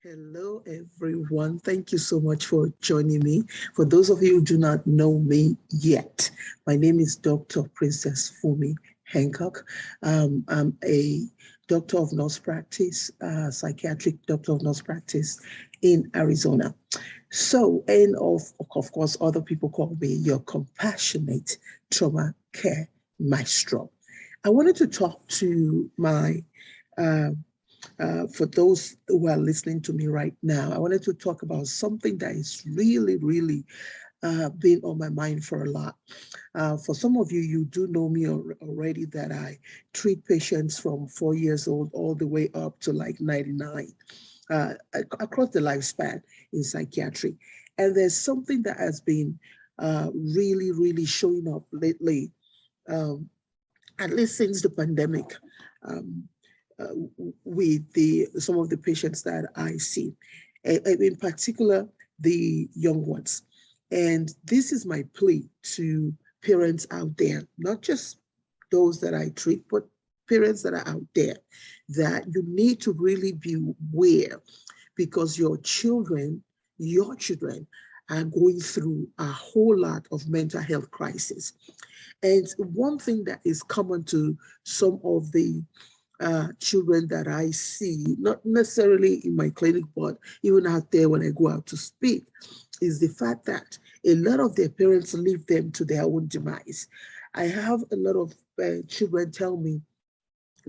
Hello, everyone. Thank you so much for joining me. For those of you who do not know me yet, my name is Dr. Princess Fumi Hancock. I'm a doctor of nurse practice, psychiatric doctor of nurse practice in Arizona. So, and of course, other people call me your compassionate trauma care maestro. I wanted to talk to my uh, for those who are listening to me right now, I wanted to talk about something that is really been on my mind for a lot. For some of you, you do know me already that I treat patients from 4 years old all the way up to like 99 across the lifespan in psychiatry. And there's something that has been really showing up lately, um, at least since the pandemic. Um, uh, with some of the patients that I see, in particular the young ones. And this is my plea to parents out there, not just those that I treat, but parents that are out there, that you need to really be aware because your children are going through a whole lot of mental health crisis. And one thing that is common to some of the children that I see, not necessarily in my clinic, but even out there when I go out to speak, is the fact that a lot of their parents leave them to their own demise. I have a lot of children tell me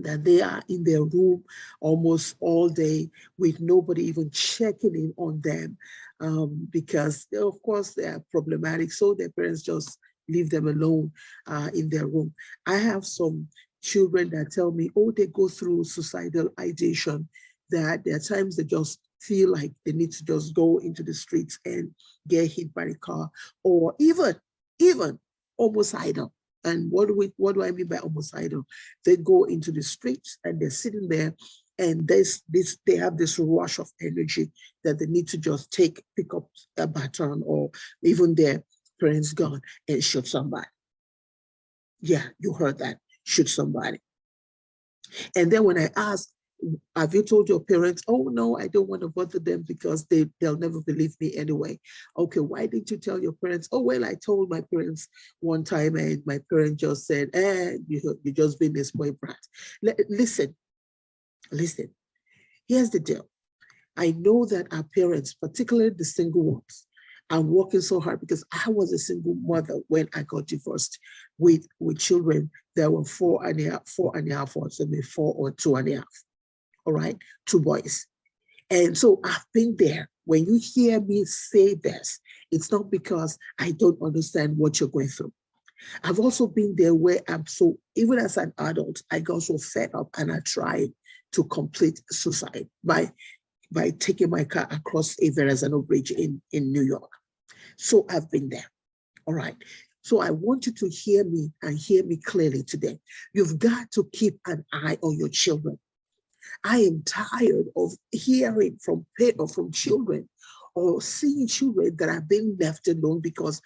that they are in their room almost all day with nobody even checking in on them because, of course, they are problematic. So their parents just leave them alone in their room. I have some children that tell me, oh, they go through suicidal ideation, that there are times they just feel like they need to just go into the streets and get hit by the car, or even homicidal. And what do I mean by homicidal? They go into the streets and they're sitting there, and they have this rush of energy that they need to just pick up a baton or even their parents' gun and shoot somebody. Yeah, you heard that. Shoot somebody. And then when I ask, have you told your parents? Oh, no, I don't want to bother them because they'll never believe me anyway. Okay, why didn't you tell your parents? Oh, well, I told my parents one time and my parents just said, you just been a spoiled brat. Listen, here's the deal. I know that our parents, particularly the single ones, are working so hard because I was a single mother when I got divorced with children that were 4.5, or maybe 4 or 2.5. All right, 2 boys. And so I've been there. When you hear me say this, it's not because I don't understand what you're going through. I've also been there where even as an adult, I got so fed up and I tried to complete suicide by taking my car across a Verrazano Bridge in New York. So I've been there. All right. So I want you to hear me and hear me clearly today. You've got to keep an eye on your children. I am tired of hearing from children or seeing children that are being left alone because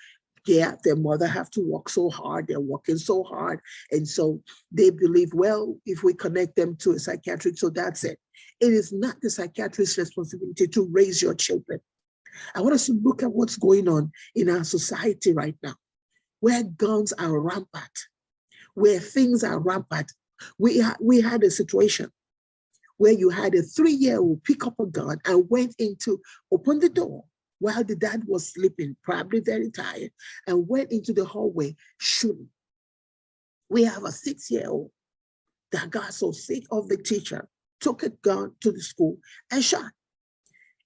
their mother have to work so hard, they're working so hard. And so they believe, well, if we connect them to a psychiatric, so that's it. It is not the psychiatrist's responsibility to raise your children. I want us to look at what's going on in our society right now, where guns are rampant, where things are rampant. We had a situation where you had a 3-year-old pick up a gun and open the door while the dad was sleeping, probably very tired, and went into the hallway shooting. We have a 6-year-old that got so sick of the teacher, took a gun to the school and shot.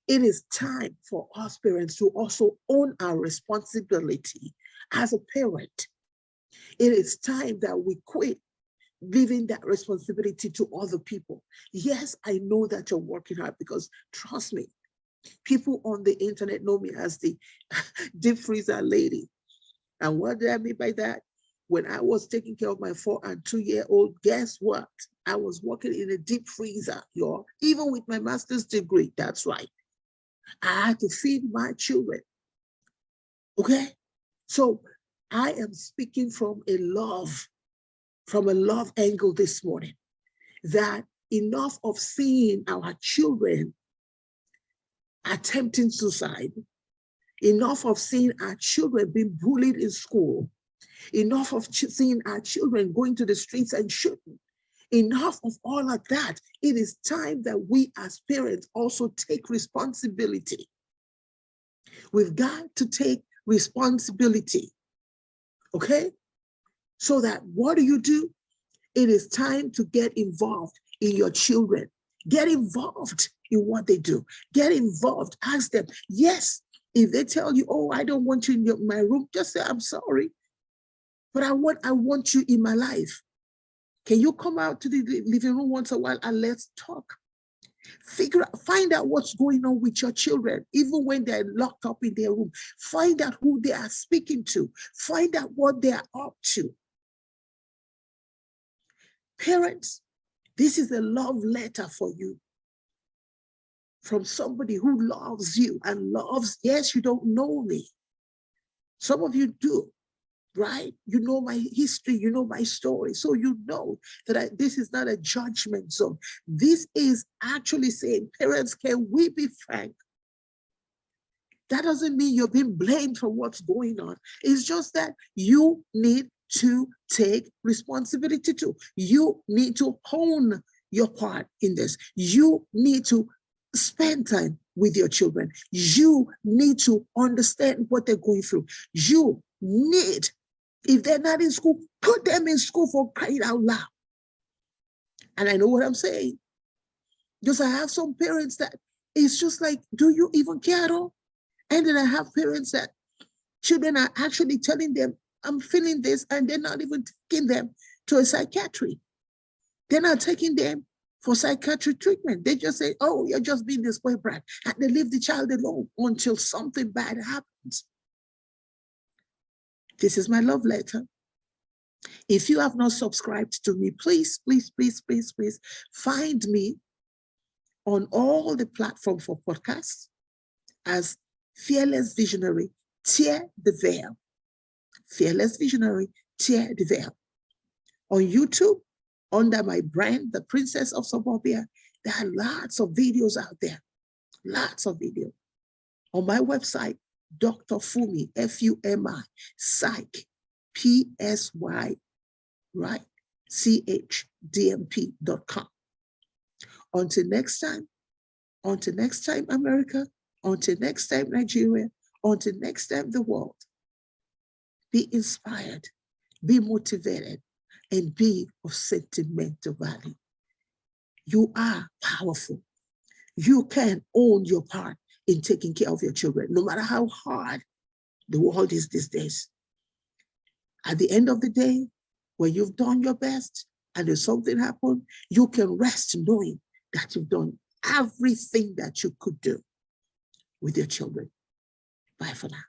It is time for us parents to also own our responsibility as a parent. It is time that we quit leaving that responsibility to other people. Yes, I know that you're working hard because trust me, people on the internet know me as the deep freezer lady. And what do I mean by that? When I was taking care of my 4 and 2-year-old, guess what? I was working in a deep freezer, y'all, even with my master's degree. That's right. I had to feed my children. Okay? So I am speaking from a love angle this morning, that enough of seeing our children attempting suicide. Enough of seeing our children being bullied in school. Enough of seeing our children going to the streets and shooting. Enough of all of that. It is time that we as parents also take responsibility. We've got to take responsibility, okay? So that what do? It is time to get involved in your children. Get involved in what they do. Get involved. Ask them. Yes, if they tell you, oh, I don't want you in my room, just say, I'm sorry, but I want you in my life. Can you come out to the living room once a while and let's talk? Find out what's going on with your children, even when they're locked up in their room. Find out who they are speaking to. Find out what they are up to. Parents, this is a love letter for you from somebody who loves you and loves, yes, you don't know me. Some of you do, right? You know my history, you know my story. So you know that this is not a judgment zone. This is actually saying, parents, can we be frank? That doesn't mean you're being blamed for what's going on. It's just that you need to take responsibility too. You need to own your part in this. You need to spend time with your children. You need to understand what they're going through. You need, if they're not in school, put them in school, for crying out loud. And I know what I'm saying. Because I have some parents that it's just like, do you even care at all? And then I have parents that children are actually telling them, I'm feeling this, and they're not even taking them to a psychiatry. They're not taking them for psychiatric treatment. They just say, oh, you're just being this boy brat. And they leave the child alone until something bad happens. This is my love letter. If you have not subscribed to me, please, please, please, please, please find me on all the platforms for podcasts as Fearless Visionary, Tear the Veil. Fearless Visionary, Tear the Veil. On YouTube, under my brand, The Princess of Suburbia, there are lots of videos out there. Lots of videos. On my website, Dr. Fumi, F-U-M-I, Psych, P-S-Y, right? CHDNP.com. Until next time, America, until next time, Nigeria, until next time, the world, be inspired, be motivated, and be of sentimental value. You are powerful. You can own your part in taking care of your children, no matter how hard the world is these days. At the end of the day, when you've done your best and if something happened, you can rest knowing that you've done everything that you could do with your children. Bye for now.